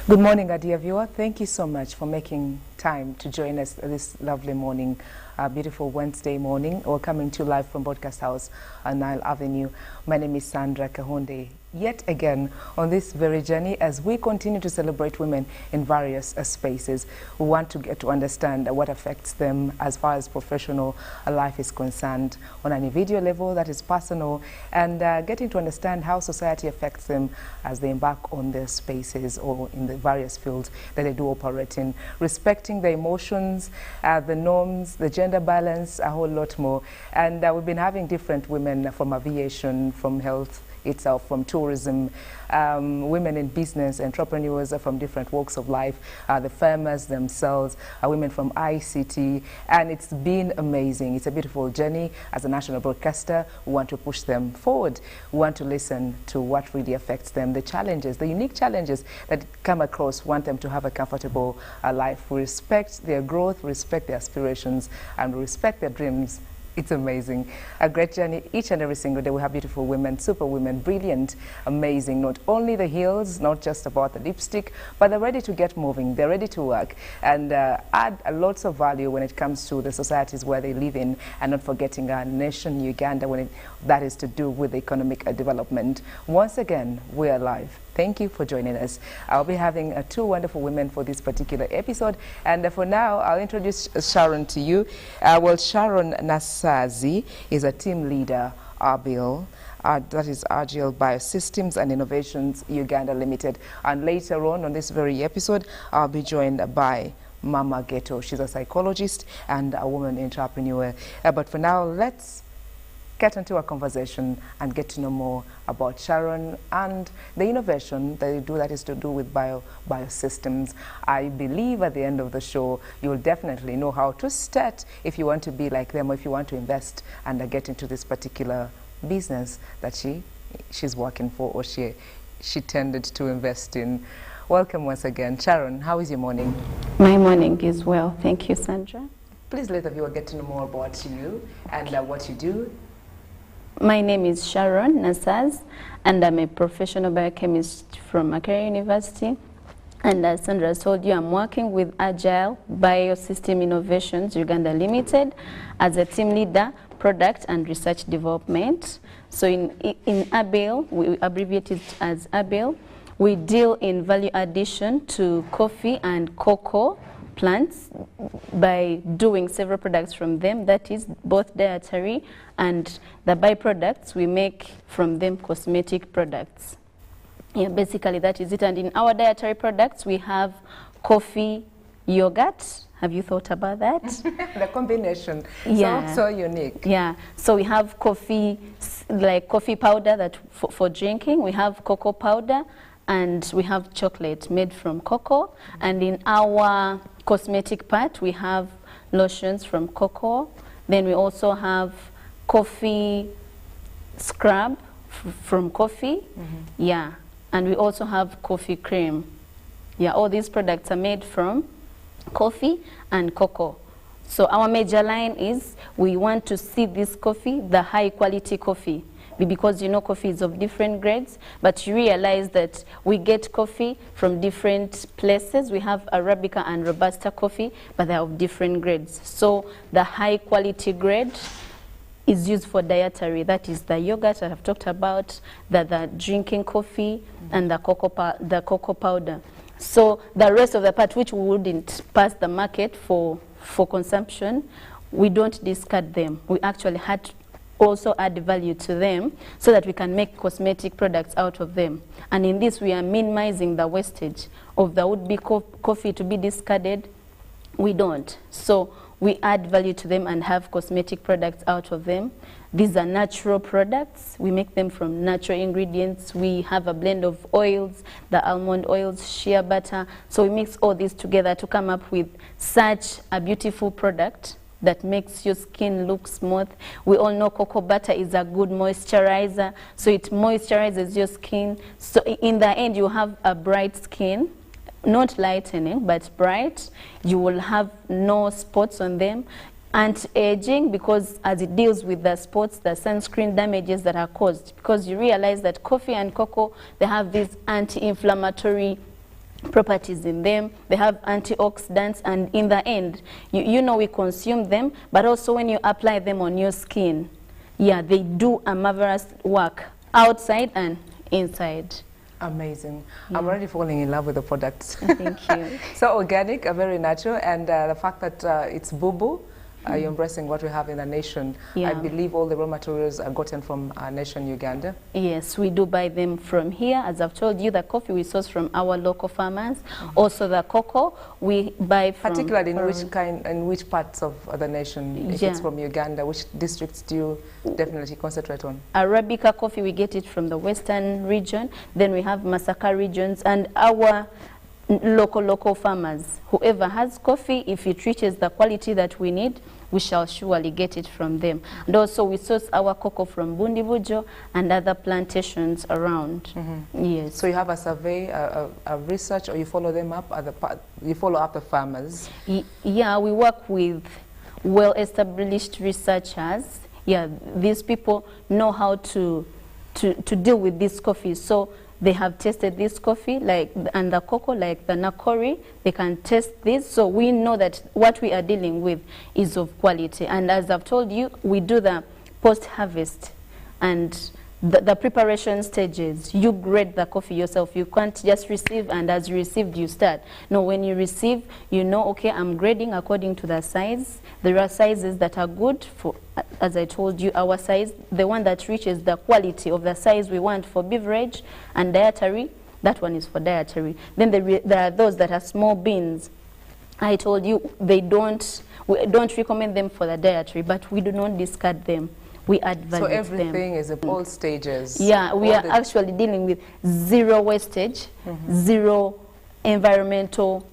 Good morning, our dear viewer. Thank you so much for making time to join us this lovely morning, beautiful Wednesday morning. We're coming to you live from Broadcast House on Nile Avenue. My name is Sandra Kahonde. Yet again on this very journey as we continue to celebrate women in various spaces. We want to get to understand what affects them as far as professional life is concerned on an individual level, that is personal, and getting to understand how society affects them as they embark on their spaces or in the various fields that they do operate in, respecting the emotions, the norms, the gender balance, a whole lot more. And we've been having different women from aviation, from health itself, from tourism, women in business, entrepreneurs from different walks of life, the farmers themselves, women from ICT, and it's been amazing. It's a beautiful journey. As a national broadcaster, we want to push them forward. We want to listen to what really affects them, the challenges, the unique challenges that come across, want them to have a comfortable life. We respect their growth, respect their aspirations, and respect their dreams. It's amazing. A great journey each and every single day. We have beautiful women, super women, brilliant, amazing. Not only the heels, not just about the lipstick, but they're ready to get moving. They're ready to work and add lots of value when it comes to the societies where they live in, and not forgetting our nation, Uganda, when that is to do with economic development. Once again, we're live. Thank you for joining us. I'll be having two wonderful women for this particular episode. And for now, I'll introduce Sharon to you. Well, Sharon Nasazi is a team leader, ABIL. That is Agile Biosystems and Innovations Uganda Limited. And later on this very episode, I'll be joined by Mama Ghetto. She's a psychologist and a woman entrepreneur. But for now, let's get into a conversation and get to know more about Sharon and the innovation that they do, that is to do with biosystems. I believe at the end of the show, you'll definitely know how to start if you want to be like them, or if you want to invest and get into this particular business that she's working for, or she tended to invest in. Welcome once again. Sharon, how is your morning? My morning is well. Thank you, Sandra. Please let the viewer get to know more about you and what you do. My name is Sharon Nasaz, and I'm a professional biochemist from Makerere University. And as Sandra told you, I'm working with Agile Biosystem Innovations Uganda as a team leader, product and research development. So in ABIL, we abbreviate it as ABIL, we deal in value addition to coffee and cocoa plants by doing several products from them, that is both dietary and the byproducts we make from them, cosmetic products. Yeah, basically that is it. And in our dietary products we have coffee yogurt. Have you thought about that? The combination, yeah. So unique. Yeah, so we have coffee, like coffee powder that for drinking, we have cocoa powder, and we have chocolate made from cocoa. And in our cosmetic part, we have lotions from cocoa. Then we also have coffee scrub from coffee. Yeah, and we also have coffee cream. Yeah, all these products are made from coffee and cocoa. So our major line is we want to see this coffee, the high quality coffee, because you know coffee is of different grades, but you realize that we get coffee from different places. We have Arabica and Robusta coffee, but they're of different grades. So the high quality grade is used for dietary. That is the yogurt I have talked about, the drinking coffee, and the cocoa powder. So the rest of the part, which we wouldn't pass the market for consumption, we don't discard them. We actually had to also add value to them so that we can make cosmetic products out of them. And in this, we are minimizing the wastage of the would-be coffee to be discarded. We don't. So we add value to them and have cosmetic products out of them. These are natural products. We make them from natural ingredients. We have a blend of oils, the almond oils, shea butter. So we mix all these together to come up with such a beautiful product that makes your skin look smooth. We all know cocoa butter is a good moisturizer, so it moisturizes your skin. So in the end, you have a bright skin, not lightening, but bright. You will have no spots on them. Anti-aging, because as it deals with the spots, the sunscreen damages that are caused, because you realize that coffee and cocoa, they have these anti-inflammatory properties in them. They have antioxidants, and in the end, you know, we consume them, but also when you apply them on your skin, yeah, they do a marvelous work outside and inside. Amazing. Yeah. I'm already falling in love with the products. Thank you. So organic, very natural, and the fact that it's boo-boo, you're embracing what we have in the nation. Yeah. I believe all the raw materials are gotten from our nation, Uganda. Yes, we do buy them from here. As I've told you, the coffee we source from our local farmers. Also the cocoa we buy from... Particularly in which kind, in which parts of the nation? If it's from Uganda, which districts do you definitely concentrate on? Arabica coffee, we get it from the western region. Then we have Masaka regions, and our local farmers. Whoever has coffee, if it reaches the quality that we need, we shall surely get it from them. And also we source our cocoa from Bundibujo and other plantations around. Yes. So you have a survey, a research, or you follow them up at you follow up the farmers? Yeah, we work with well-established researchers. Yeah, these people know how to deal with this coffee. So they have tested this coffee, like, and the cocoa, like the Nakori, they can test this. So we know that what we are dealing with is of quality. And as I've told you, we do the post-harvest and the preparation stages. You grade the coffee yourself. You can't just receive, and as you received, you start. No, when you receive, you know, okay, I'm grading according to the size. There are sizes that are good for, as I told you, our size, the one that reaches the quality of the size we want for beverage and dietary, that one is for dietary. Then there are those that are small beans. I told you, we don't recommend them for the dietary, but we do not discard them. We add value to them. So everything is at all stages? Yeah, we are actually dealing with zero wastage, zero environmental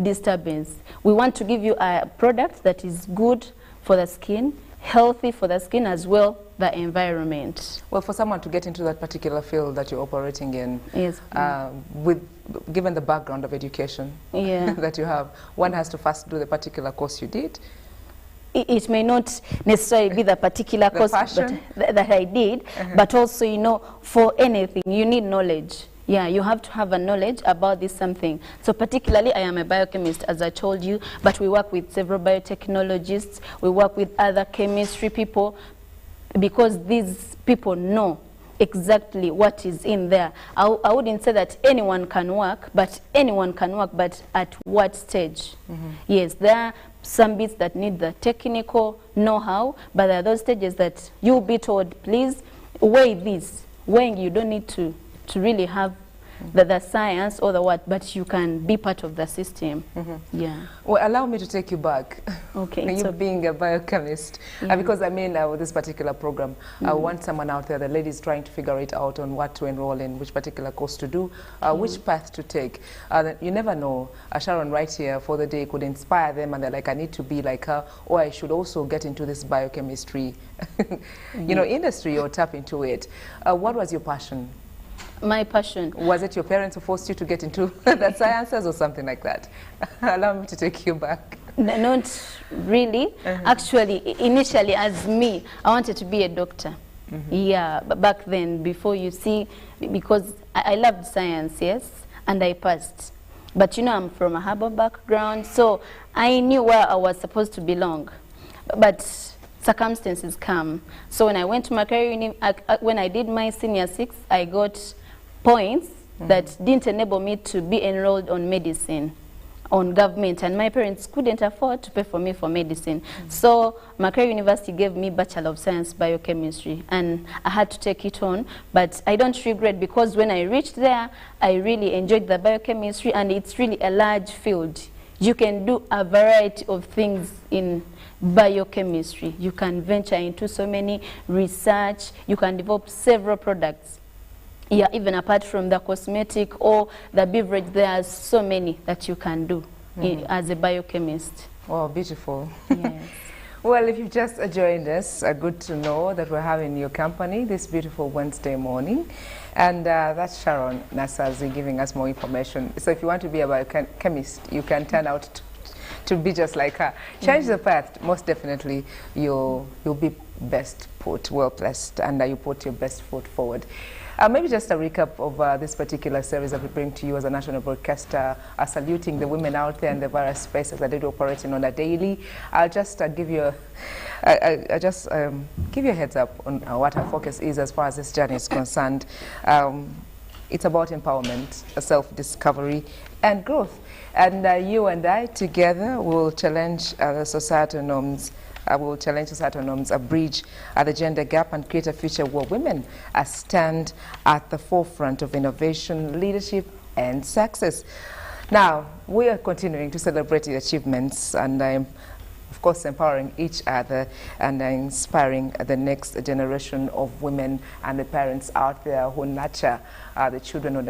disturbance. We want to give you a product that is good for the skin, healthy for the skin, as well the environment. Well, for someone to get into that particular field that you're operating in, yes, given the background of education that you have, one has to first do the particular course you did. It may not necessarily be the particular course that I did, but also, you know, for anything, you need knowledge. Yeah, you have to have a knowledge about this something. So particularly, I am a biochemist, as I told you, but we work with several biotechnologists. We work with other chemistry people, because these people know exactly what is in there. I wouldn't say that anyone can work, but anyone can work, but at what stage? Yes, there are some bits that need the technical know-how, but there are those stages that you'll be told, please weigh this. Weighing, you don't need to really have the science or the what, but you can be part of the system. Yeah. Well, allow me to take you back. Okay. You being a biochemist, because I mean, with this particular program, I want someone out there, the ladies trying to figure it out on what to enroll in, which particular course to do, which path to take. You never know. Sharon right here for the day could inspire them, and they're like, I need to be like her, or I should also get into this biochemistry, you know, industry, or tap into it. What was your passion? My passion. Was it your parents who forced you to get into the sciences or something like that? Allow me to take you back. Not really. Actually, initially as me, I wanted to be a doctor. Yeah, but back then, before you see, because I loved science, yes, and I passed. But you know, I'm from a herbal background, so I knew where I was supposed to belong. But circumstances come. So when I went to Makerere, when I did my senior 6, I got points that didn't enable me to be enrolled on medicine, on government, and my parents couldn't afford to pay for me for medicine. So Makerere University gave me Bachelor of Science Biochemistry, and I had to take it on, but I don't regret, because when I reached there, I really enjoyed the biochemistry, and it's really a large field. You can do a variety of things in biochemistry. You can venture into so many research, you can develop several products. Yeah, even apart from the cosmetic or the beverage, there are so many that you can do as a biochemist. Oh, beautiful. Yes. Well, if you've just joined us, good to know that we're having your company this beautiful Wednesday morning. And that's Sharon Nasazi giving us more information. So if you want to be a biochemist, you can turn out to be just like her. Change the path, most definitely you'll be best put, well placed, and you put your best foot forward. Maybe just a recap of this particular series that we bring to you as a national broadcaster, saluting the women out there in the various spaces that they do operating on a daily. I'll just give you give you a heads up on what our focus is as far as this journey is concerned. It's about empowerment, self-discovery, and growth. And you and I together will challenge the societal norms. Will challenge societal norms, bridge the gender gap, and create a future where women stand at the forefront of innovation, leadership, and success. Now, we are continuing to celebrate the achievements and of course, empowering each other and inspiring the next generation of women and the parents out there who nurture the children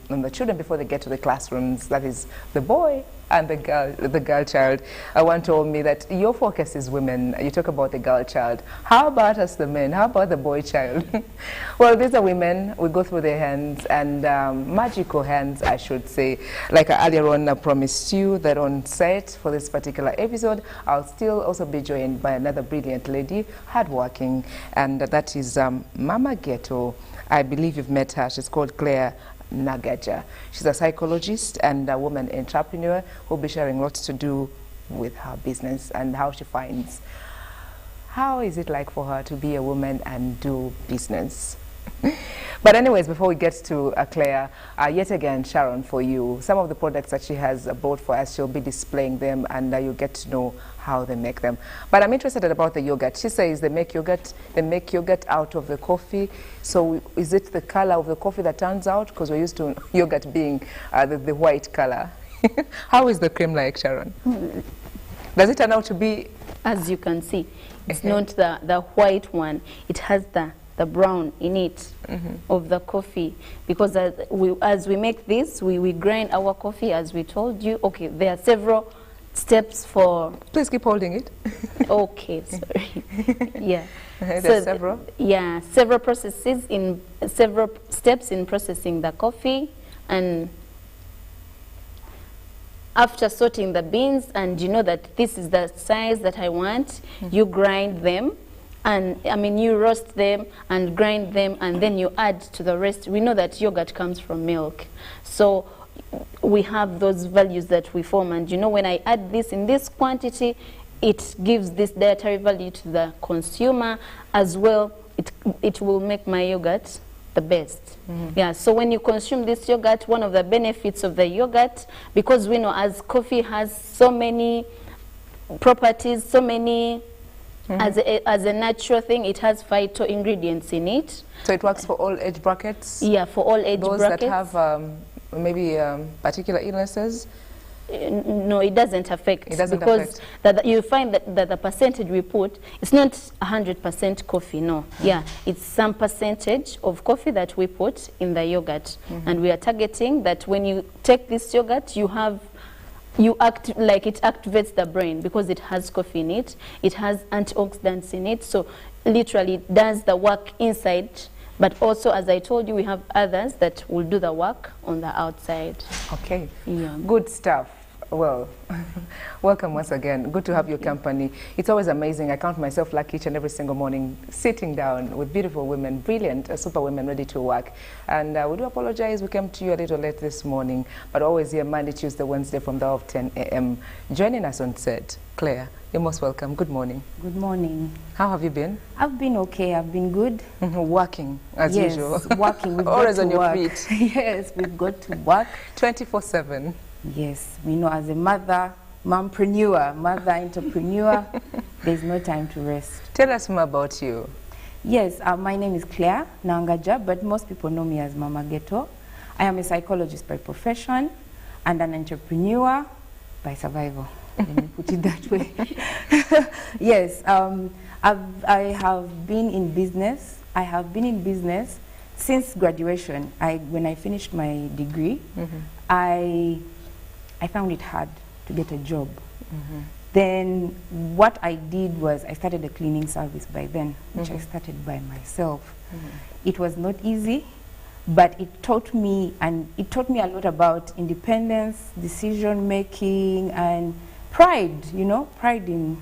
and the children before they get to the classrooms. That is the boy and the girl child. One told me that your focus is women. You talk about the girl child. How about us, the men? How about the boy child? Well, these are women. We go through their hands, and magical hands, I should say. Like earlier on, I promised you that on set for this particular episode, I'll still also be joined by another brilliant lady, hardworking, and that is Mama Ghetto. I believe you've met her. She's called Claire Nagaja. She's a psychologist and a woman entrepreneur who'll be sharing lots to do with her business and how she finds how is it like for her to be a woman and do business. But anyways, before we get to Claire, yet again, Sharon, for you, some of the products that she has brought for us, she'll be displaying them, and you'll get to know how they make them. But I'm interested about the yogurt. She says they make yogurt out of the coffee. So is it the color of the coffee that turns out? Because we're used to yogurt being the white color. How is the cream like, Sharon? Does it turn out to be? As you can see, it's not the white one. It has the brown in it of the coffee, because as we make this, we grind our coffee, as we told you. Okay, there are several steps for... Please keep holding it. Okay, sorry. Yeah. There's several? Yeah, several processes, several steps in processing the coffee, and after sorting the beans, and you know that this is the size that I want, you grind them. And I mean, you roast them and grind them, and then you add to the rest. We know that yogurt comes from milk. So we have those values that we form. And you know, when I add this in this quantity, it gives this dietary value to the consumer as well. It will make my yogurt the best. Yeah, so when you consume this yogurt, one of the benefits of the yogurt, because we know as coffee has so many properties, so many... As a natural thing, it has phyto ingredients in it. So it works for all age brackets? Yeah, for all age brackets. Those that have maybe particular illnesses? No, it doesn't affect. It doesn't because affect. You find that the percentage we put, it's not 100% coffee, no. Yeah, it's some percentage of coffee that we put in the yogurt. And we are targeting that when you take this yogurt, you act like it activates the brain, because it has coffee in it. It has antioxidants in it. So literally it does the work inside. But also, as I told you, we have others that will do the work on the outside. Okay. Yeah. Good stuff. Well, welcome once again. Good to have your company. It's always amazing. I count myself lucky each and every single morning sitting down with beautiful women, brilliant, super women ready to work. And we do apologize. We came to you a little late this morning, but always here Monday, Tuesday, Wednesday from the hour of 10 a.m. Joining us on set, Claire, you're most welcome. Good morning. Good morning. How have you been? I've been okay. I've been good. Working, as usual. Yes, working. We've always got on to your work. feet. Yes, we've got to work. 24/7. Yes, we know as a mother entrepreneur, there's no time to rest. Tell us more about you. Yes, my name is Claire Nagaja, but most people know me as Mama Ghetto. I am a psychologist by profession and an entrepreneur by survival. Let me put it that way. Yes, I have been in business. I have been in business since graduation. When I finished my degree, I found it hard to get a job. Then what I did was I started a cleaning service by then, which I started by myself. It was not easy, but it taught me a lot about independence, decision making, and pride, you know, pride in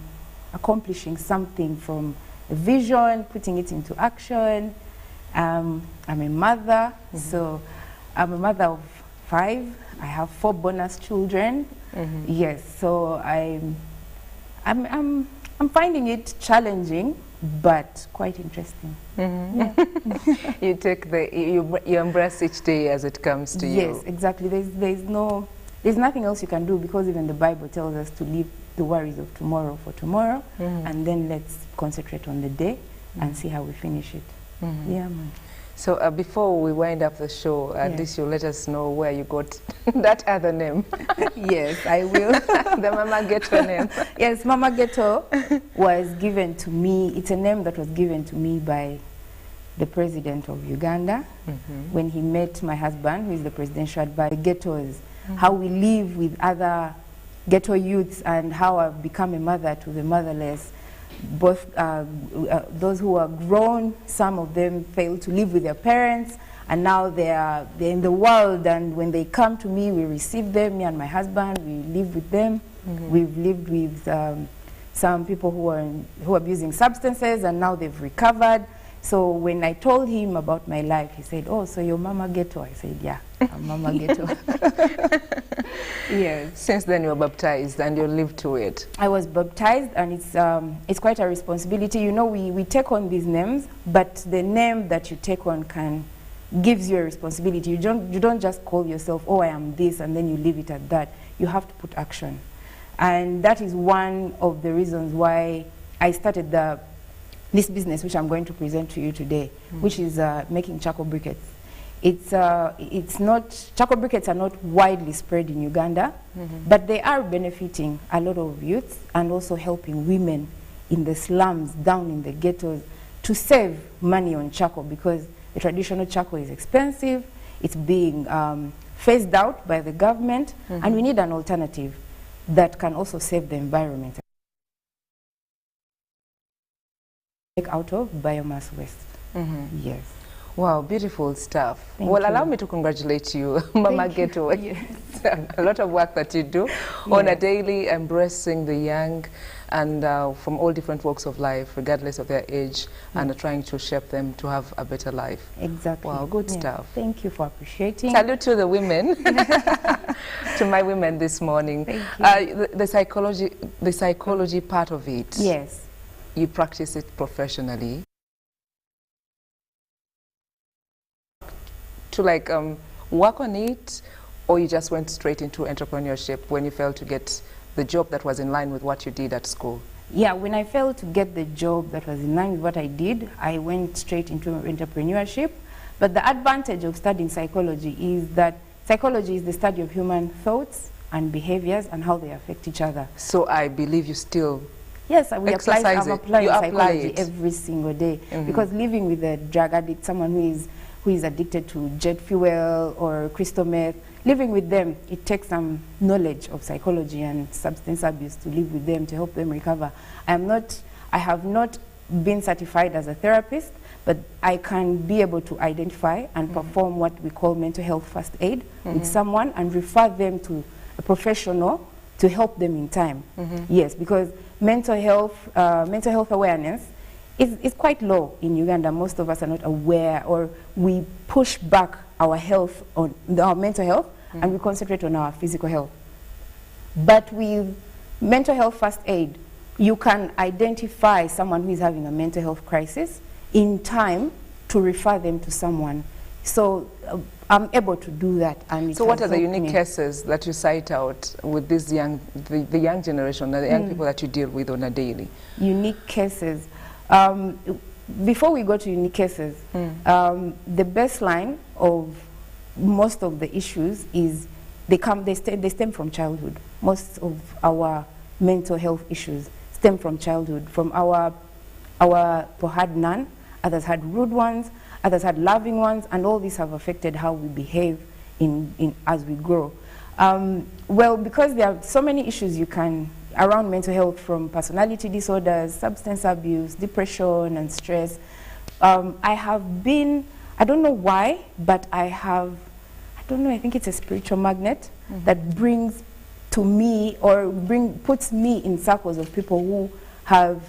accomplishing something from a vision, putting it into action. I'm a mother, so I'm a mother of 5. I have 4 bonus children. Yes, so I'm finding it challenging, but quite interesting. Yeah. You take you embrace each day as it comes to you. Yes, exactly. There's nothing else you can do, because even the Bible tells us to leave the worries of tomorrow for tomorrow, and then let's concentrate on the day and see how we finish it. Yeah, man. So before we wind up the show, at least you let us know where you got that other name. Yes, I will. The Mama Ghetto name. Yes, Mama Ghetto was given to me. It's a name that was given to me by the president of Uganda when he met my husband, who is the presidential advisor. Ghettos, how we live with other ghetto youths, and how I've become a mother to the motherless. Both those who are grown, some of them failed to live with their parents, and now they're in the world, and when they come to me, we receive them, me and my husband, we live with them. We've lived with some people who are abusing substances, and now they've recovered. So when I told him about my life, he said, "Oh, so you're Mama Ghetto?" I said, "Yeah, I'm Mama Ghetto." Yes. Since then you were baptized and you lived to it. I was baptized, and it's quite a responsibility. You know, we take on these names, but the name that you take on gives you a responsibility. You don't just call yourself, "Oh, I am this," and then you leave it at that. You have to put action. And that is one of the reasons why I started this business, which I'm going to present to you today, which is making charcoal briquettes. It's not, charcoal briquettes are not widely spread in Uganda, but they are benefiting a lot of youths, and also helping women in the slums, down in the ghettos, to save money on charcoal, because the traditional charcoal is expensive. It's being phased out by the government, and we need an alternative that can also save the environment. Make out of biomass waste. Yes. Wow, beautiful stuff. Thank Well, you. allow me to congratulate you, Mama Ghetto. Yes. A lot of work that you do on a daily, embracing the young and from all different walks of life, regardless of their age, and trying to shape them to have a better life. Exactly. Wow, good stuff. Thank you for appreciating. Salute to the women, to my women this morning. Thank you. The psychology part of it. Yes. You practice it professionally. To like work on it, or you just went straight into entrepreneurship when you failed to get the job that was in line with what you did at school? Yeah, when I failed to get the job that was in line with what I did, I went straight into entrepreneurship. But the advantage of studying psychology is that psychology is the study of human thoughts and behaviors and how they affect each other. So I believe you still Yes, I'm applying You apply psychology it every single day, because living with a drug addict, someone who is addicted to jet fuel or crystal meth, living with them, it takes some knowledge of psychology and substance abuse to live with them, to help them recover. I have not been certified as a therapist, but I can be able to identify and perform what we call mental health first aid with someone, and refer them to a professional to help them in time. Yes, because mental health awareness is quite low in Uganda. Most of us are not aware, or we push back our health on our mental health, and we concentrate on our physical health. But with mental health first aid, you can identify someone who is having a mental health crisis in time to refer them to someone. So I'm able to do that. And so what are the unique cases that you cite out with this the young generation, the young people that you deal with on a daily? Unique cases. Before we go to unique cases, the baseline of most of the issues is they stem from childhood. Most of our mental health issues stem from childhood. From our people had none, others had rude ones, others had loving ones, and all these have affected how we behave as we grow. Well, because there are so many issues around mental health, from personality disorders, substance abuse, depression, and stress. I don't know why, but I think it's a spiritual magnet that brings to me, or puts me in circles of people who have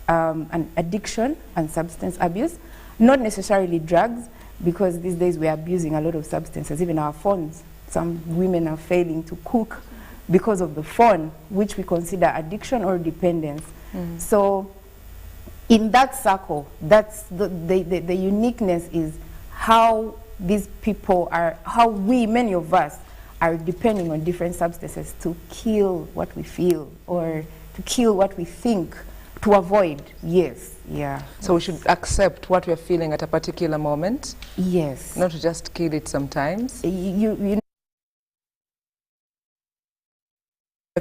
an addiction and substance abuse, not necessarily drugs, because these days we are abusing a lot of substances, even our phones. Some women are failing to cook because of the phone, which we consider addiction or dependence. So in that circle, that's the uniqueness is how these people are, how we, many of us, are depending on different substances to kill what we feel or to kill what we think, to avoid. Yes, yeah. So we should accept what we're feeling at a particular moment. Yes. Not to just kill it sometimes. You know,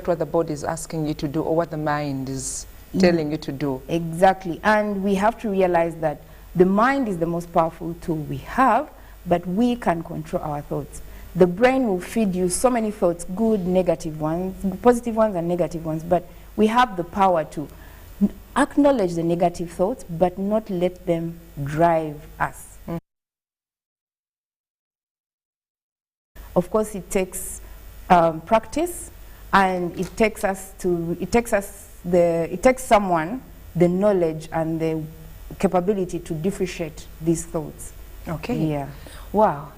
what the body is asking you to do or what the mind is telling you to do. Exactly. And we have to realize that the mind is the most powerful tool we have, but we can control our thoughts. The brain will feed you so many thoughts, good, negative ones, positive ones and negative ones, but we have the power to acknowledge the negative thoughts, but not let them drive us. Of course, it takes practice, and it takes someone the knowledge and the capability to differentiate these thoughts. Okay. Yeah. Wow.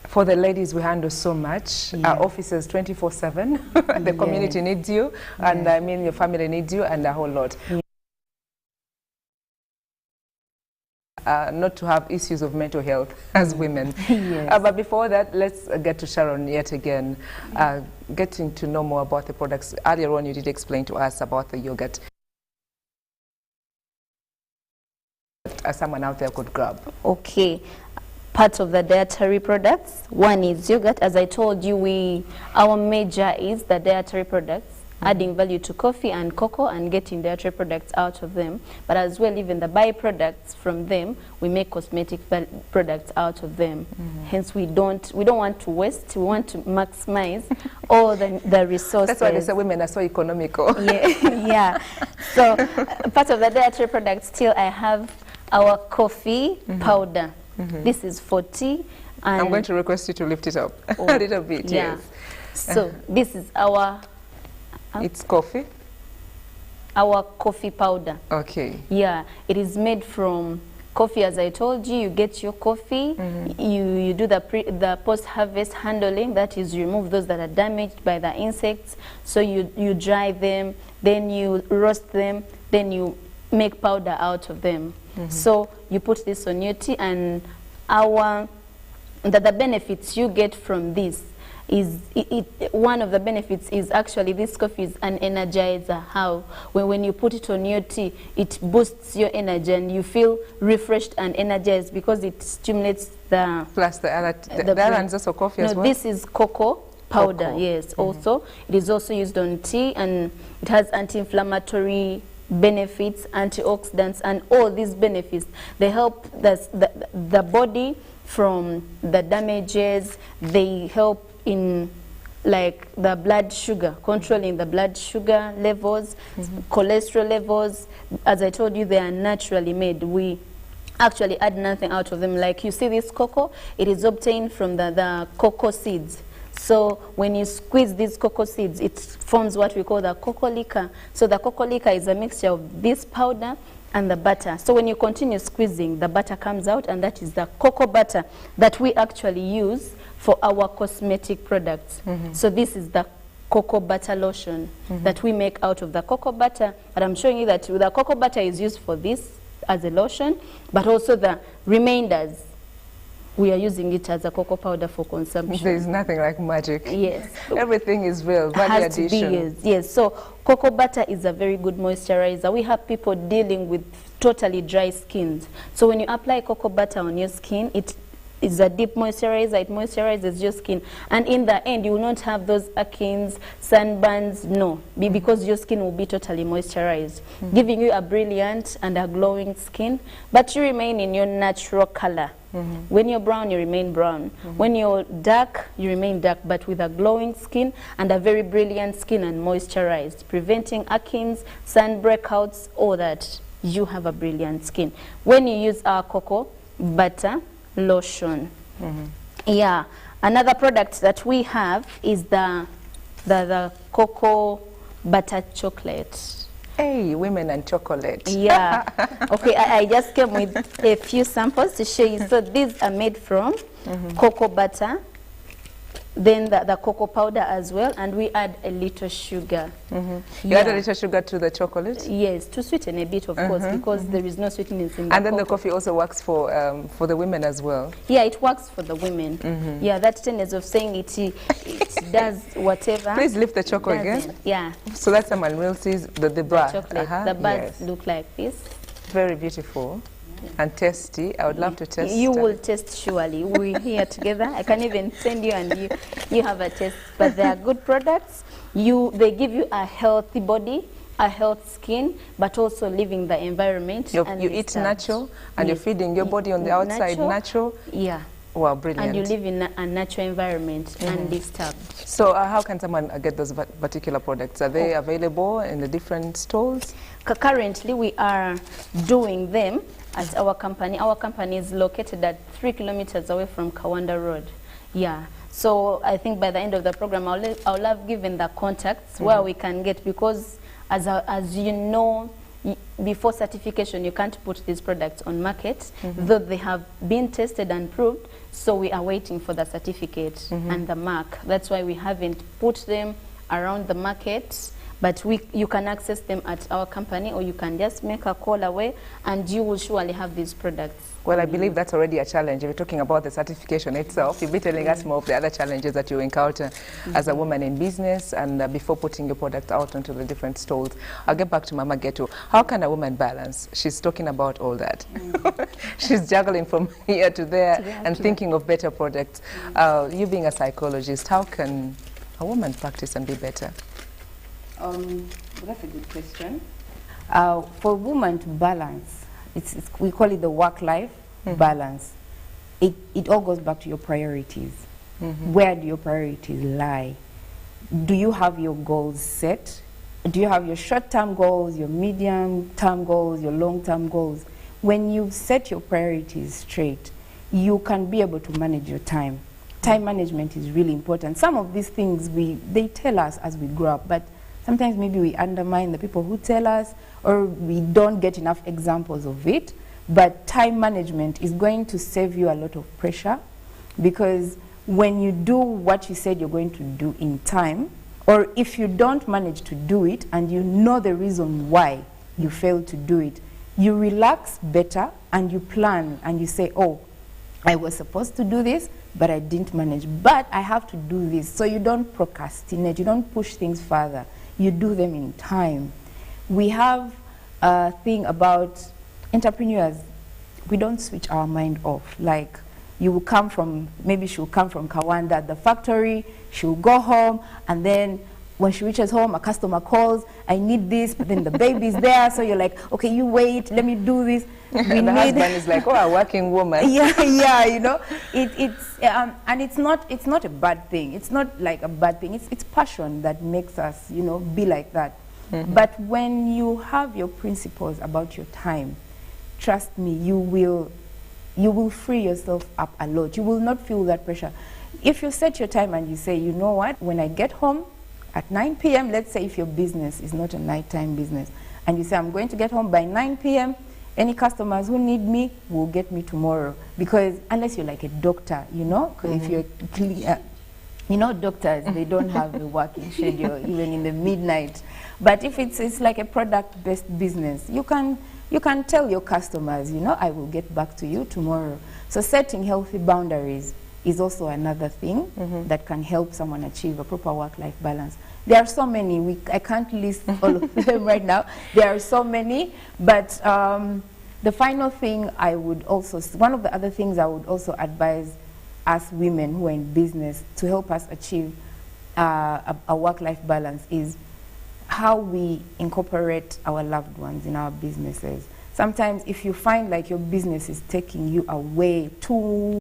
For the ladies, we handle so much. Yeah. Our offices 24/7. The community needs you, and I mean your family needs you, and a whole lot. Not to have issues of mental health as women. Yes. But before that, let's get to Sharon yet again, getting to know more about the products. Earlier on, you did explain to us about the yogurt. Someone out there could grab. Okay. Part of the dietary products, one is yogurt. As I told you, our major is the dietary products, adding value to coffee and cocoa and getting dietary products out of them. But as well, even the byproducts from them, we make cosmetic products out of them. Hence, we don't want to waste. We want to maximize all the resources. That's why they say women are so economical. Yeah, yeah. So part of the dietary products, still I have our coffee powder. This is 40. And I'm going to request you to lift it up a little bit. Yeah. Yes. So this is our It's coffee? our coffee powder. Okay. Yeah, it is made from coffee. As I told you, you get your coffee, you do the post-harvest handling, that is, remove those that are damaged by the insects. So you dry them, then you roast them, then you make powder out of them. So you put this on your tea, and the benefits you get from this is one of the benefits is actually this coffee is an energizer. How when you put it on your tea, it boosts your energy and you feel refreshed and energized because it stimulates the Plus the other one's also coffee as well? This is cocoa powder. Cocoa. Yes, also it is also used on tea, and it has anti-inflammatory benefits, antioxidants, and all these benefits. They help the body from the damages. They help in like the blood sugar, controlling the blood sugar levels, cholesterol levels. As I told you, they are naturally made. We actually add nothing out of them. Like you see this cocoa, it is obtained from the cocoa seeds. So when you squeeze these cocoa seeds, it forms what we call the cocoa liquor. So the cocoa liquor is a mixture of this powder and the butter. So when you continue squeezing, the butter comes out, and that is the cocoa butter that we actually use for our cosmetic products. So this is the cocoa butter lotion that we make out of the cocoa butter. But I'm showing you that the cocoa butter is used for this as a lotion, but also the remainders, we are using it as a cocoa powder for consumption. There is nothing like magic. Yes. Everything is real, value Has to be, addition. yes. So cocoa butter is a very good moisturizer. We have people dealing with totally dry skins. So when you apply cocoa butter on your skin, it is a deep moisturizer. It moisturizes your skin. And in the end, you will not have those acnes, sunburns, no. Because your skin will be totally moisturized, giving you a brilliant and a glowing skin. But you remain in your natural color. When you're brown, you remain brown. When you're dark, you remain dark, but with a glowing skin and a very brilliant skin and moisturized, preventing acnes, sun breakouts, all that. You have a brilliant skin. When you use our cocoa butter lotion. Yeah. Another product that we have is the cocoa butter chocolate. Hey, women and chocolate. Yeah. Okay, I just came with a few samples to show you. So these are made from cocoa butter, then the cocoa powder as well, and we add a little sugar. You add a little sugar to the chocolate? Yes, to sweeten a bit, of course, because there is no sweetness in the And then the cocoa. coffee also works for the women as well? Yeah, it works for the women. Yeah, that tendency of saying it does whatever. Please lift the choco again. doesn't. Yeah, So that's someone will see the bar. chocolate. The buds look like this. Very beautiful and tasty. I would love to taste. You will taste surely. We're here together. I can even send you and you have a taste. But they are good products. They give you a healthy body, a healthy skin, but also living the environment. You eat natural and you're feeding your body on the outside natural. Yeah. Wow, brilliant. And you live in a natural environment undisturbed. So how can someone get those particular products? Are they available in the different stores? Currently, we are doing them at our company. Our company is located at 3 kilometers away from Kawanda Road. Yeah. So I think by the end of the program, I'll have given the contacts where we can get, because as you know, before certification, you can't put these products on market, though they have been tested and proved. So we are waiting for the certificate and the mark. That's why we haven't put them around the market. But you can access them at our company, or you can just make a call away, and you will surely have these products. Well, I believe that's already a challenge. If you're talking about the certification itself, you'll be telling us more of the other challenges that you encounter as a woman in business and before putting your product out onto the different stalls. I'll get back to Mama Ghetto. How can a woman balance? She's talking about all that. She's juggling from here to there and thinking of better products. You being a psychologist, how can a woman practice and be better? That's a good question. For women to balance, we call it the work-life balance. It all goes back to your priorities. Where do your priorities lie? Do you have your goals set? Do you have your short-term goals, your medium-term goals, your long-term goals? When you set your priorities straight, you can be able to manage your time. Time management is really important. Some of these things they tell us as we grow up, but sometimes maybe we undermine the people who tell us, or we don't get enough examples of it. But time management is going to save you a lot of pressure, because when you do what you said you're going to do in time, or if you don't manage to do it and you know the reason why you failed to do it, you relax better and you plan and you say, oh, I was supposed to do this, but I didn't manage, but I have to do this. So you don't procrastinate, you don't push things further. You do them in time. We have a thing about entrepreneurs. We don't switch our mind off. Like, you will come from, maybe she'll come from Kawanda, the factory, she'll go home, and then when she reaches home, a customer calls, I need this, but then the baby's there, so you're like, okay, you wait, let me do this. And the husband is like, oh, a working woman. Yeah, you know, and it's not a bad thing. It's not like a bad thing. It's passion that makes us, you know, be like that. But when you have your principles about your time, trust me, you will free yourself up a lot. You will not feel that pressure. If you set your time and you say, you know what, when I get home at 9 p.m., let's say if your business is not a nighttime business, and you say, I'm going to get home by 9 p.m., any customers who need me will get me tomorrow. Because unless you're like a doctor, you know, if you're, you know, doctors, they don't have a working schedule even in the midnight. But if it's like a product-based business, you can tell your customers, you know, I will get back to you tomorrow. So setting healthy boundaries is also another thing that can help someone achieve a proper work-life balance. There are so many, I can't list all of them right now. There are so many, but the final thing I would also, one of the other things I would also advise us women who are in business to help us achieve a work-life balance is how we incorporate our loved ones in our businesses. Sometimes if you find like your business is taking you away too,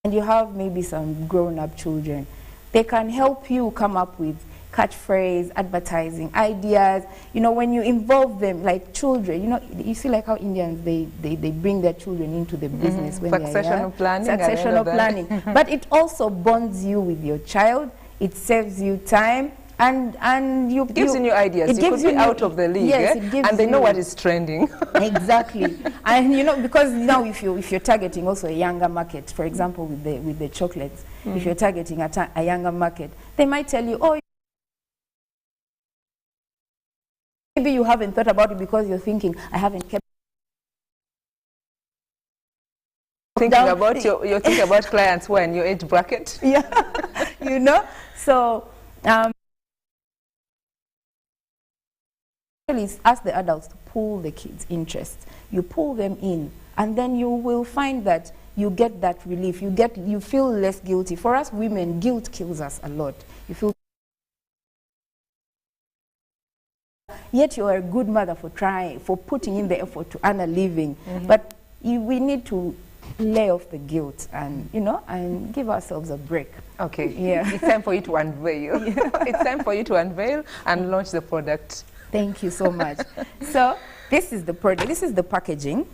and you have maybe some grown-up children, they can help you come up with catchphrase, advertising, ideas. You know, when you involve them, like children, you know, you see like how Indians, they bring their children into the business when they're young. Successional planning. But it also bonds you with your child. It saves you time. and you It gives you new ideas. It You gives could be you out of the league, yes, eh? it gives And they know you- what is trending. Exactly. And you know, because now if you're targeting also a younger market, for example with the chocolates, if you're targeting a younger market, they might tell you, oh, maybe you haven't thought about it because you're thinking, I haven't kept You're thinking about clients who are in your age bracket. yeah, you know. So really ask the adults to pull the kids' interest. You pull them in, and then you will find that you get that relief. You feel less guilty. For us women, guilt kills us a lot. You feel, yet you are a good mother for putting in the effort to earn a living. But we need to lay off the guilt and, you know, and give ourselves a break. Okay. Yeah. It's time for you to unveil. It's time for you to unveil and launch the product. Thank you so much. So this is the product. This is the packaging.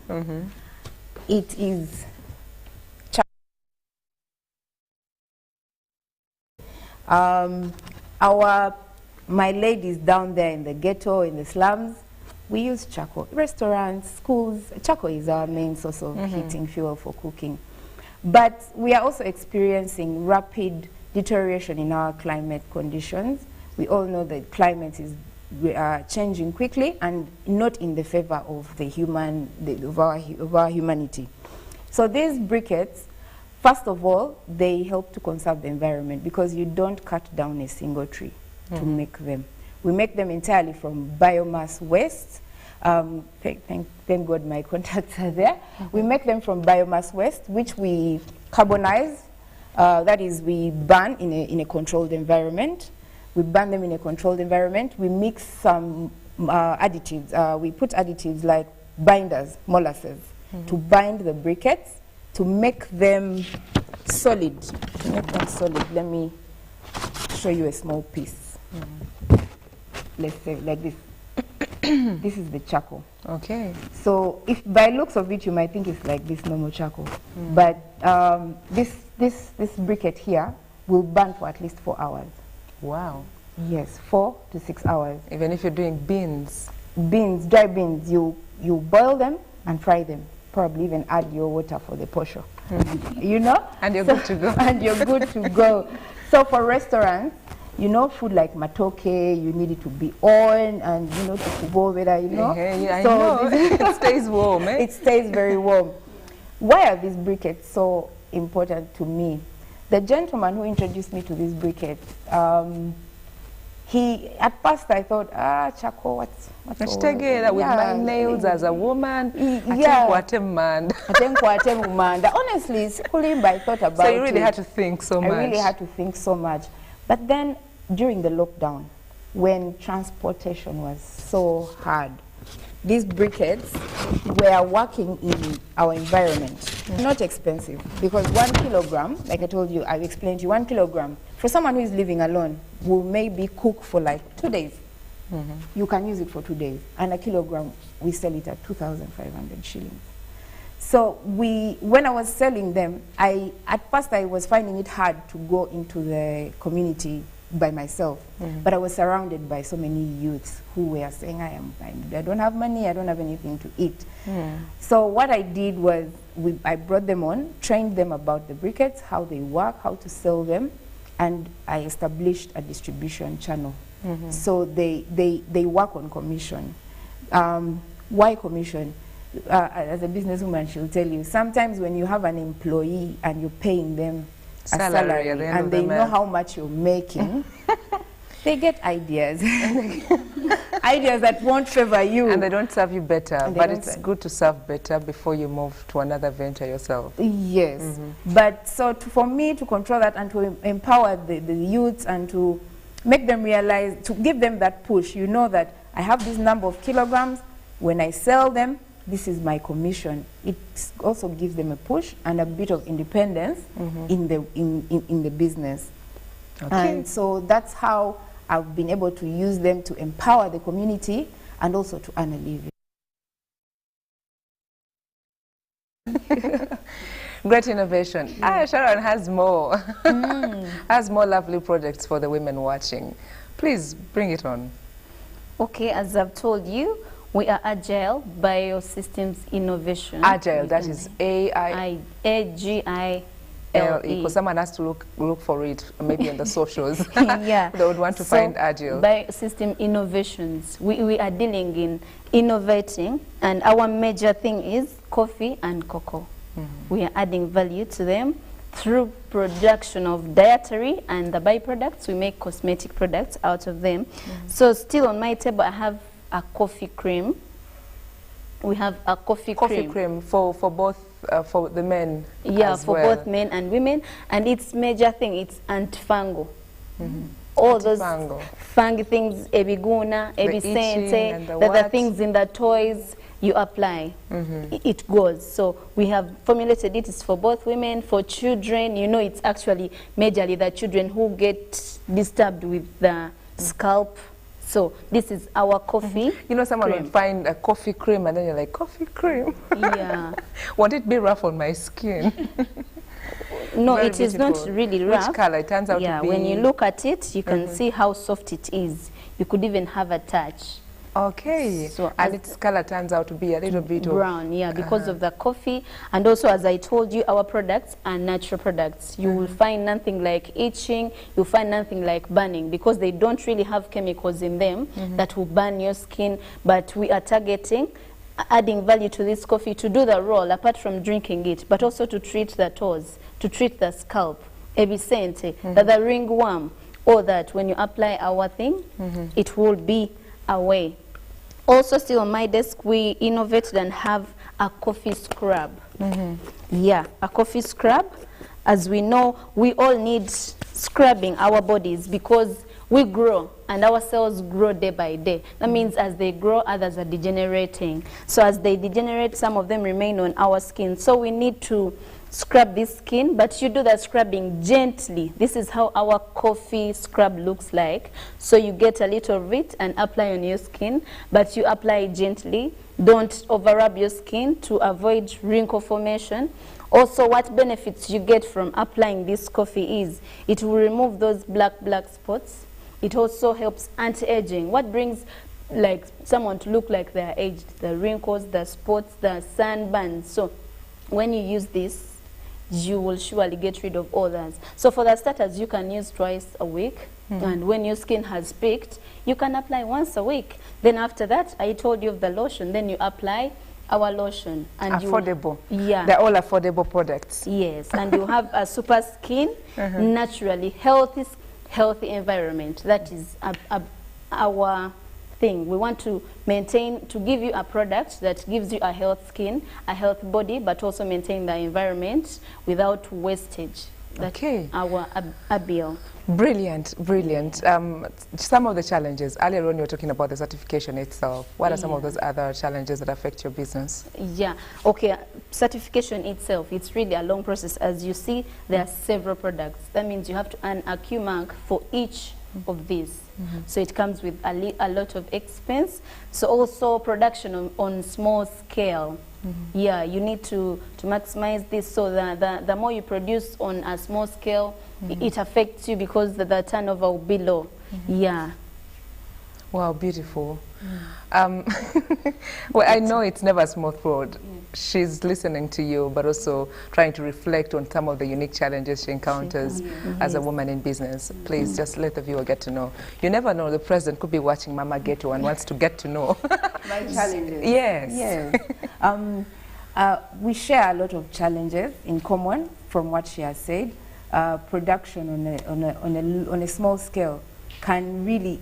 It is my ladies down there in the ghetto, in the slums, we use charcoal. Restaurants, schools, charcoal is our main source of heating fuel for cooking. But we are also experiencing rapid deterioration in our climate conditions. We all know that climate is changing quickly and not in the favor of the of our humanity. So these briquettes, first of all, they help to conserve the environment because you don't cut down a single tree to make them. We make them entirely from biomass waste. Thank God my contacts are there. We make them from biomass waste, which we carbonize. That is, we burn in a controlled environment. We burn them in a controlled environment. We mix some additives. We put additives like binders, molasses, to bind the briquettes, to make them solid. To make them solid, let me show you a small piece. Let's say like this. This is the charcoal. Okay. So if by looks of it you might think it's like this normal charcoal, but this briquette here will burn for at least 4 hours. Wow. Yes, 4 to 6 hours. Even if you're doing beans. Beans, dry beans, you boil them and fry them. Probably even add your water for the posho. You know? And you're good to go. And you're good to go. So for restaurants, you know, food like matoke, you need it to be on, and you know, to kubo whether, you know. Yeah, I so know. It stays warm, eh? It stays very warm. Why are these briquettes so important to me? The gentleman who introduced me to this briquette, at first I thought, charcoal, what's Together with my nails as a woman, yeah. I Honestly, I thought about it. So you really had to think so much. I really had to think so much. But then during the lockdown, when transportation was so hard, these briquettes were working in our environment. Not expensive, because 1 kilogram, like I told you, I've explained to you, 1 kilogram, for someone who is living alone, will maybe cook for like 2 days. You can use it for 2 days. And a kilogram, we sell it at 2,500 shillings. So when I was selling them, at first I was finding it hard to go into the community by myself. But I was surrounded by so many youths who were saying, I don't have money, I don't have anything to eat. So what I did was, I brought them on, trained them about the briquettes, how they work, how to sell them, and I established a distribution channel. So they work on commission. Why commission? As a businesswoman, she'll tell you, sometimes when you have an employee and you're paying them a salary and they know how much you're making, they get ideas. Ideas that won't favor you. And they don't serve you better, but it's good to serve better before you move to another venture yourself. Yes. But so for me to control that and to empower the youths and to make them realize, to give them that push, you know that I have this number of kilograms, when I sell them, this is my commission. It also gives them a push and a bit of independence in the business. Okay. And so that's how I've been able to use them to empower the community and also to earn a living. Great innovation. Sharon has more, has more lovely projects for the women watching. Please bring it on. Okay, as I've told you, we are Agile Biosystems Innovation. Agile, that is A-G-I-L-E. because someone has to look for it, maybe on the socials. Yeah. They would want to find Agile. Biosystem innovations. We are dealing in innovating, and our major thing is coffee and cocoa. We are adding value to them through production of dietary, and the byproducts, we make cosmetic products out of them. So still on my table, I have a coffee cream. We have a coffee cream for both for the men. Yeah, as for well. both men and women, and its major thing, it's antifungal. All those fungi things, ebiguna, ebisente, the things in the toys, you apply, it goes. So we have formulated it. It's for both women, for children. You know, it's actually majorly the children who get disturbed with the scalp. So this is our coffee. You know, someone cream. would find a coffee cream and then you're like, coffee cream? Yeah. Won't it be rough on my skin? No, Very it is not beautiful. really rough. Which color? It turns out Yeah, to be... when you look at it, you can see how soft it is. You could even have a touch. Okay. So and its color turns out to be a little bit brown, yeah, because of the coffee. And also, as I told you, our products are natural products. You will find nothing like itching, you'll find nothing like burning, because they don't really have chemicals in them that will burn your skin. But we are targeting adding value to this coffee to do the role, apart from drinking it, but also to treat the toes, to treat the scalp, ebisente, the ringworm, all that. When you apply our thing, it will be away. Also, still on my desk, we innovated and have a coffee scrub. Yeah, a coffee scrub. As we know, we all need scrubbing our bodies because we grow and our cells grow day by day. That means as they grow, others are degenerating. So as they degenerate, some of them remain on our skin. So we need to scrub this skin, but you do the scrubbing gently. This is how our coffee scrub looks like. So you get a little of it and apply on your skin, but you apply it gently. Don't over rub your skin to avoid wrinkle formation. Also, what benefits you get from applying this coffee is it will remove those black spots. It also helps anti-aging. What brings like someone to look like they're aged? The wrinkles, the spots, the sunburns. So when you use this, you will surely get rid of all that. So for the starters, you can use twice a week. And when your skin has peaked, you can apply once a week. Then after that, I told you of the lotion. Then you apply our lotion. And affordable. Yeah. They're all affordable products. Yes, and you have a super skin, naturally healthy environment. That is our thing. We want to maintain, to give you a product that gives you a health skin, a health body, but also maintain the environment without wastage. That's our Abiel. Brilliant, brilliant. Some of the challenges, earlier on you were talking about the certification itself. What are some of those other challenges that affect your business? Yeah, okay, certification itself, it's really a long process. As you see, there are several products. That means you have to earn a Q mark for each of these. So it comes with a lot of expense. So also production on small scale. Yeah, you need to maximize this so that the more you produce on a small scale, it affects you because the turnover will be low. Yeah. Wow, beautiful. Well, I know it's never a smooth road. She's listening to you, but also trying to reflect on some of the unique challenges she encounters as a woman in business. Please just let the viewer get to know. You never know, the president could be watching Mama Ghetto and wants to get to know. My challenges. Yes. Yes. We share a lot of challenges in common from what she has said. Production on a small scale can really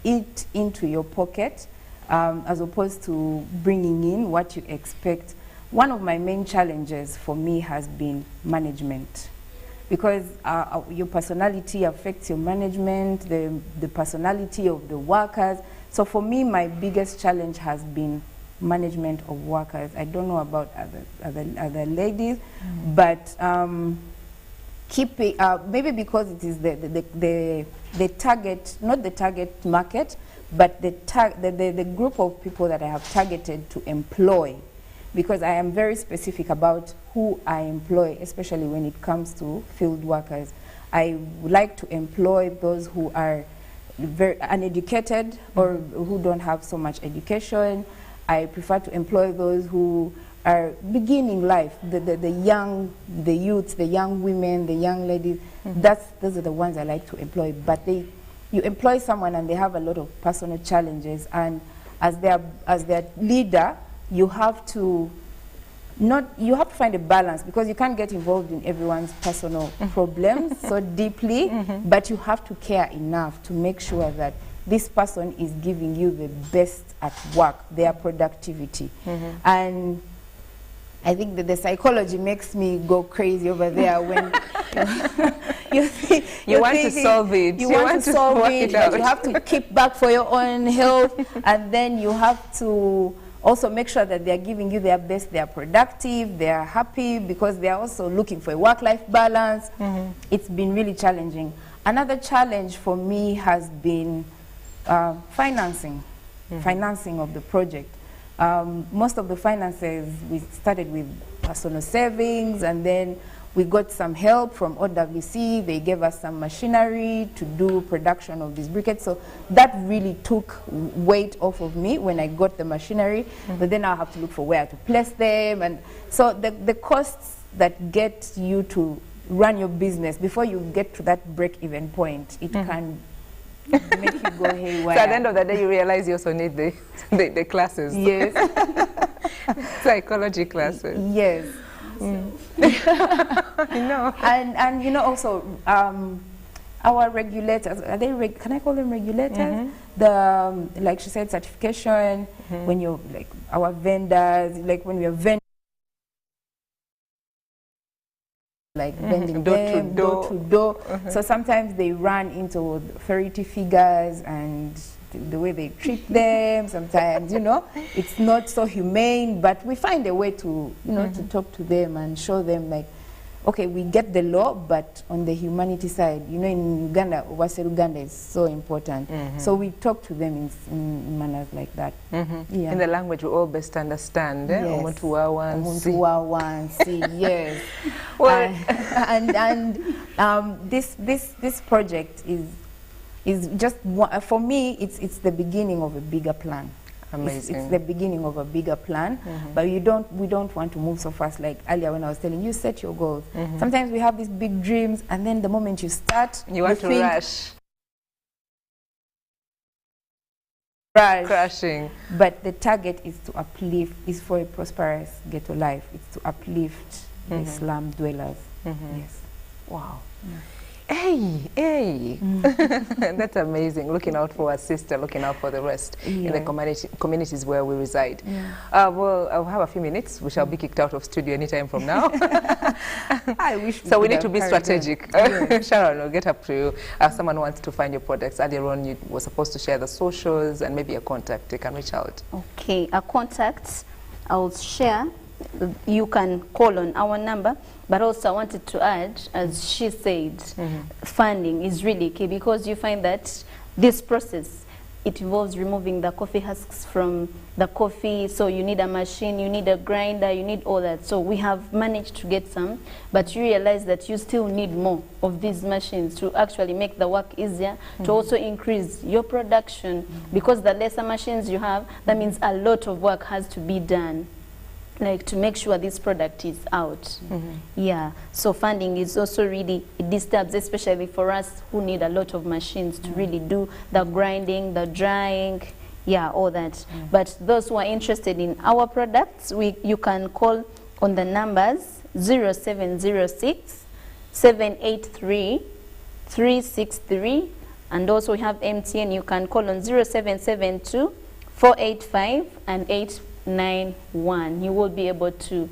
eat into your pocket as opposed to bringing in what you expect. One of my main challenges for me has been management, because your personality affects your management, the personality of the workers. So for me, my biggest challenge has been management of workers. I don't know about other ladies, but keeping maybe because it is the target, not the target market, but the group of people that I have targeted to employ, because I am very specific about who I employ, especially when it comes to field workers. I would like to employ those who are very uneducated or who don't have so much education. I prefer to employ those who are beginning life, the young, the youths, the young women, the young ladies. Those are the ones I like to employ. But you employ someone and they have a lot of personal challenges, and as their leader, you have to find a balance, because you can't get involved in everyone's personal problems so deeply, but you have to care enough to make sure that this person is giving you the best at work, their productivity. And I think that the psychology makes me go crazy over there when you want to solve it. You want to solve it, but you have to keep back for your own health, and then you have to also make sure that they're giving you their best, they're productive, they're happy, because they're also looking for a work-life balance. It's been really challenging. Another challenge for me has been financing of the project. Most of the finances, we started with personal savings, and then we got some help from OWC. They gave us some machinery to do production of these briquettes. So that really took weight off of me when I got the machinery. But then I'll have to look for where to place them. And so the costs that get you to run your business, before you get to that break-even point, it can make you go haywire. So at the end of the day, you realize you also need the classes. Yes. Psychology classes. Yes. I know. And you know, also our regulators, are they can I call them regulators? The like she said, certification, when you're like our vendors, like when we are vendors, like vending them door to door. So sometimes they run into authority figures and the way they treat them. Sometimes, you know, it's not so humane, but we find a way to, you know, to talk to them and show them, like, okay, we get the law, but on the humanity side, you know, in Uganda, Owase Uganda is so important. So we talk to them in manners like that. Yeah. In the language we all best understand. Yes. Yes. Well, and this project is just for me. It's the beginning of a bigger plan. Amazing. It's the beginning of a bigger plan, but we don't want to move so fast. Like earlier when I was telling you, set your goals. Sometimes we have these big dreams, and then the moment you start, you want to rush. Crashing. But the target is to uplift, is for a prosperous ghetto life. It's to uplift the slum dwellers. Yes. Wow. Hey. That's amazing. Looking out for our sister, looking out for the rest in the communities where we reside. Well, I'll have a few minutes. We shall be kicked out of studio anytime from now. I wish so we need to be strategic. Sharon, we'll get up to you. Someone wants to find your products. Earlier on, you were supposed to share the socials and maybe a contact. They can reach out. Okay, a contact I'll share. You can call on our number, but also I wanted to add, as she said, funding is really key, because you find that this process, it involves removing the coffee husks from the coffee, so you need a machine, you need a grinder, you need all that. So we have managed to get some, but you realize that you still need more of these machines to actually make the work easier, to also increase your production, because the lesser machines you have, that means a lot of work has to be done, like to make sure this product is out. Yeah, so funding is also really, it disturbs, especially for us who need a lot of machines to really do the grinding, the drying, yeah, all that. But those who are interested in our products, you can call on the numbers 0706 783 363, and also we have MTN. You can call on 0772 485 and 891. You will be able to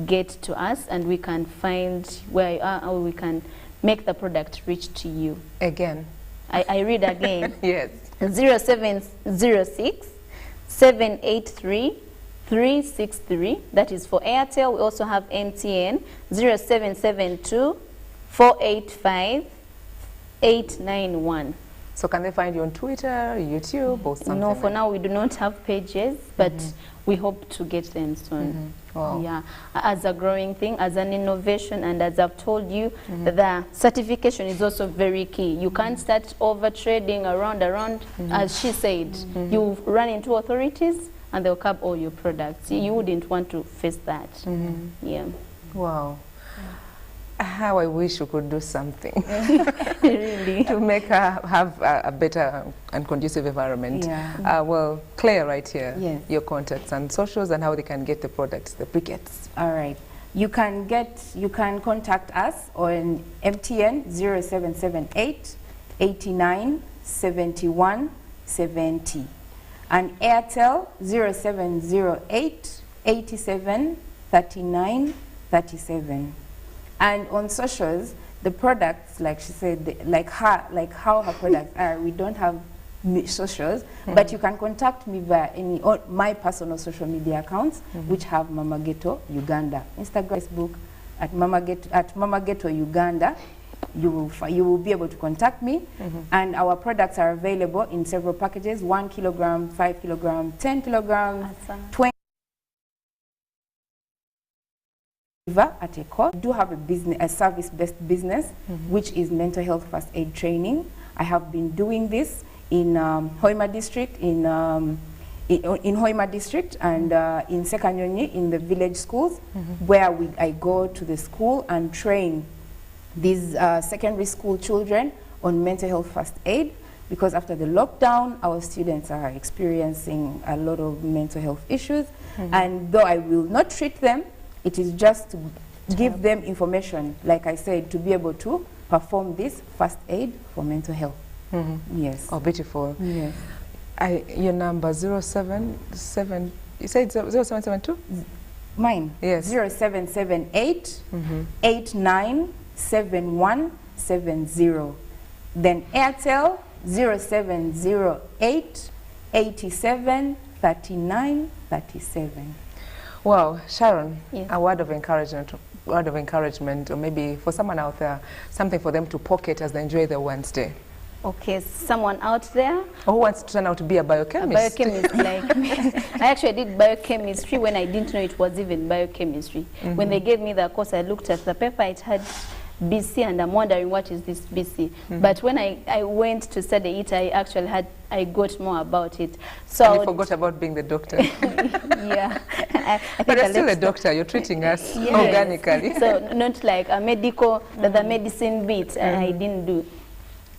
get to us, and we can find where you are, or we can make the product reach to you. Again. I read again. Yes. 0706 783 363. That is for Airtel. We also have MTN 0772 485 891. So can they find you on Twitter, YouTube, or something? No, for now we do not have pages, but we hope to get them soon. Wow. Yeah, as a growing thing, as an innovation, and as I've told you, the certification is also very key. You can't start over trading around, as she said. You run into authorities and they'll cap all your products. You wouldn't want to face that. Yeah. Wow. How I wish we could do something Really. to make her have a better and conducive environment. Yeah. Well, Claire, right here, Yes. your contacts and socials and how they can get the products, the briquettes. All right. You can contact us on MTN 0778 89 71 70 and Airtel 0708 87 39 37. And on socials, the products, like she said, like how her products are, we don't have socials, but you can contact me via my personal social media accounts, which have Mama Ghetto Uganda, Instagram, Facebook at Mama Ghetto Uganda. You will be able to contact me, and our products are available in several packages: 1 kilogram, 5 kilogram, 10 kilograms, Awesome. 20. At a cost. We do have a service-based business, which is mental health first aid training. I have been doing this in Hoima district, in Hoima district, and in Sekanyonyi, in the village schools, where I go to the school and train these secondary school children on mental health first aid, because after the lockdown, our students are experiencing a lot of mental health issues, and though I will not treat them, it is just to give them information, like I said, to be able to perform this first aid for mental health. Yes. Oh, beautiful. Yes. Your number 077, you said 0772? Mine? Yes. 0778 897170. Then Airtel 0708 87 39 37. Wow, Sharon, Yes. a word of encouragement, or maybe for someone out there, something for them to pocket as they enjoy their Wednesday. Okay, someone out there, Or who wants to turn out to be a a biochemist? biochemist like me. I actually did biochemistry when I didn't know it was even biochemistry. When they gave me the course, I looked at the paper, it had BC, and I'm wondering what is this BC. But when I went to study it, I got more about it. So And you forgot about being the doctor. yeah. I But think you're I still a left doctor, you're treating us Yes. organically. So not like a medical, the medicine bit, I didn't do.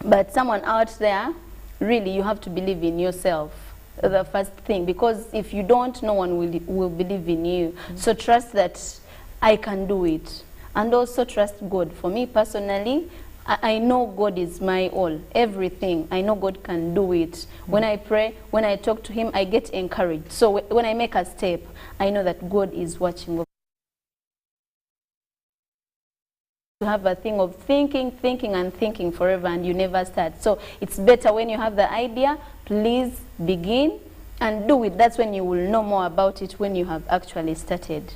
But someone out there, really, you have to believe in yourself, the first thing, because if you don't, no one will believe in you. So trust that I can do it. And also trust God. For me personally, I know God is my all, everything. I know God can do it. When I pray, when I talk to Him, I get encouraged. So when I make a step, I know that God is watching over. You have a thing of thinking and thinking forever, and you never start. So it's better when you have the idea, please begin and do it. That's when you will know more about it, when you have actually started.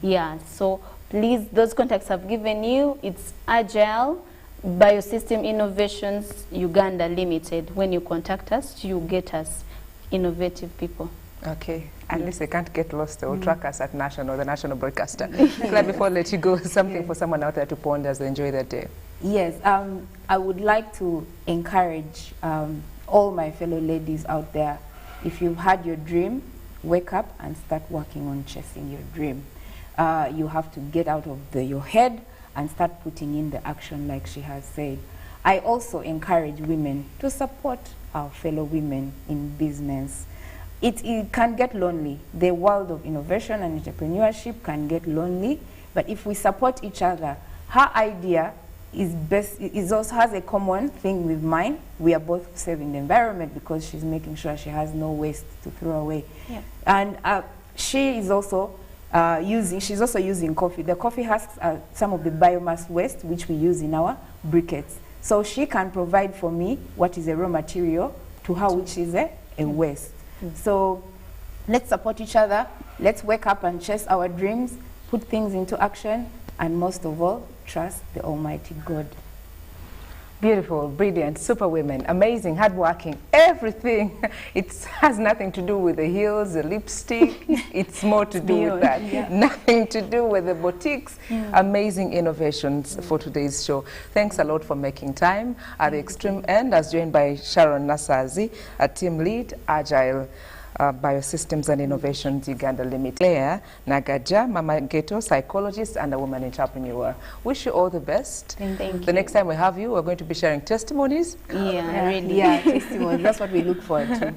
Yeah, so please, those contacts I've given you, it's Agile Biosystem Innovations Uganda Limited. When you contact us, you get us innovative people. Okay, at least they can't get lost. They will track us at the national broadcaster. Claire, before I let you go, something for someone out there to ponder as they enjoy their day. Yes, I would like to encourage all my fellow ladies out there. If you've had your dream, wake up and start working on chasing your dream. You have to get out of your head and start putting in the action, like she has said. I also encourage women to support our fellow women in business. It can get lonely. The world of innovation and entrepreneurship can get lonely, but if we support each other, her idea also has a common thing with mine. We are both saving the environment because she's making sure she has no waste to throw away. Yeah. And she is also she's also using coffee. The coffee husks are some of the biomass waste which we use in our briquettes. So she can provide for me what is a raw material to her, which is a waste. So let's support each other. Let's wake up and chase our dreams, put things into action, and most of all, trust the Almighty God. Beautiful, brilliant, super women, amazing, hardworking, everything. It has nothing to do with the heels, the lipstick. It's more to do with that. Yeah. Nothing to do with the boutiques. Amazing innovations for today's show. Thanks a lot for making time. At the extreme end, as joined by Sharon Nasazi, a team lead, Agile Biosystems and Innovations Uganda Limited. Claire Nagaja, Mama Ghetto, psychologist and a woman entrepreneur. Wish you all the best. Thank you. The next time we have you, we're going to be sharing testimonies. Yeah, really. Yeah, testimony. That's what we look forward to.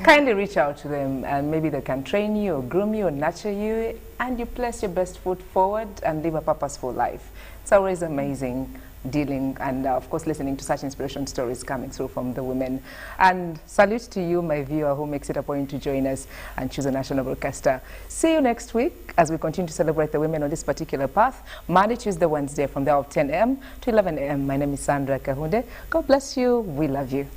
Kindly reach out to them and maybe they can train you or groom you or nurture you, and you place your best foot forward and live a purposeful life. It's always amazing dealing and of course listening to such inspiration stories coming through from the women. And salute to you, my viewer, who makes it a point to join us and choose a national broadcaster. See you next week as we continue to celebrate the women on this particular path, Monday, Tuesday, Wednesday from the hour of 10 a.m. to 11 a.m. My name is Sandra Kahunde. God bless you. We love you.